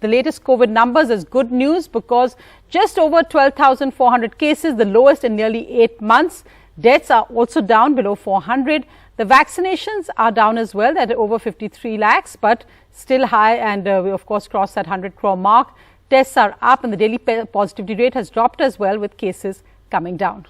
the latest COVID numbers as good news because just over 12,400 cases, the lowest in nearly 8 months. Deaths are also down below 400. The vaccinations are down as well at over 53 lakhs, but still high, and we of course crossed that 100 crore mark. Tests are up and the daily positivity rate has dropped as well, with cases coming down.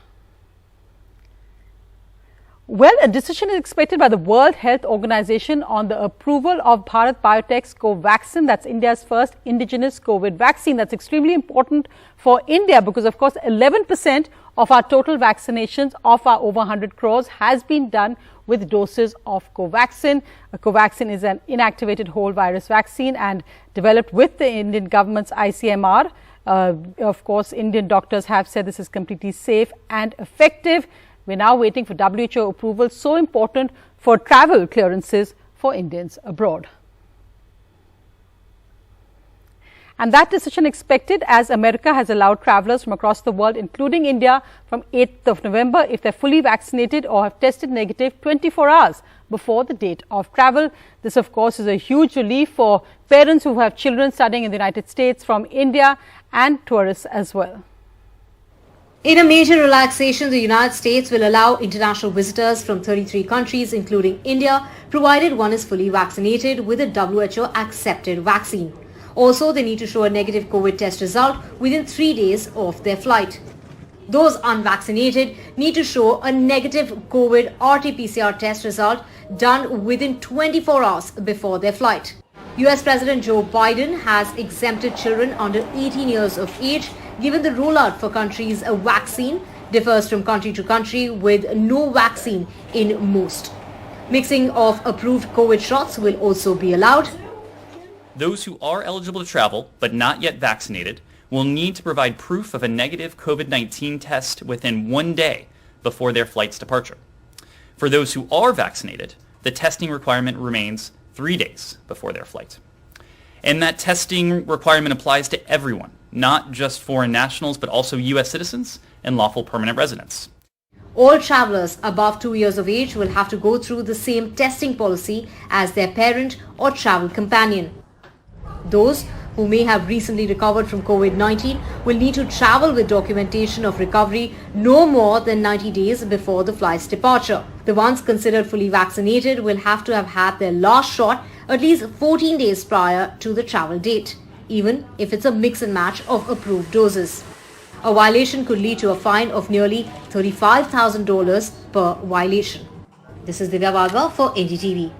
Well, a decision is expected by the World Health Organization on the approval of Bharat Biotech's Covaxin. That's India's first indigenous COVID vaccine. That's extremely important for India because, of course, 11% of our total vaccinations of our over 100 crores has been done with doses of Covaxin. Covaxin is an inactivated whole virus vaccine and developed with the Indian government's ICMR. Of course, Indian doctors have said this is completely safe and effective. We're now waiting for WHO approval, so important for travel clearances for Indians abroad. And that decision expected as America has allowed travellers from across the world, including India, from 8th of November if they're fully vaccinated or have tested negative 24 hours before the date of travel. This, of course, is a huge relief for parents who have children studying in the United States from India and tourists as well. In a major relaxation, the United States will allow international visitors from 33 countries, including India, provided one is fully vaccinated with a WHO-accepted vaccine. Also, they need to show a negative COVID test result within 3 days of their flight. Those unvaccinated need to show a negative COVID RT-PCR test result done within 24 hours before their flight. US President Joe Biden has exempted children under 18 years of age, given the rollout for countries a vaccine differs from country to country, with no vaccine in most. Mixing of approved COVID shots will also be allowed. Those who are eligible to travel but not yet vaccinated will need to provide proof of a negative COVID-19 test within 1 day before their flight's departure. For those who are vaccinated, the testing requirement remains 3 days before their flight. And that testing requirement applies to everyone, not just foreign nationals, but also U.S. citizens and lawful permanent residents. All travelers above 2 years of age will have to go through the same testing policy as their parent or travel companion. Those who may have recently recovered from COVID-19 will need to travel with documentation of recovery no more than 90 days before the flight's departure. The ones considered fully vaccinated will have to have had their last shot at least 14 days prior to the travel date, even if it's a mix and match of approved doses. A violation could lead to a fine of nearly $35,000 per violation. This is Divya Wadhwa for NDTV.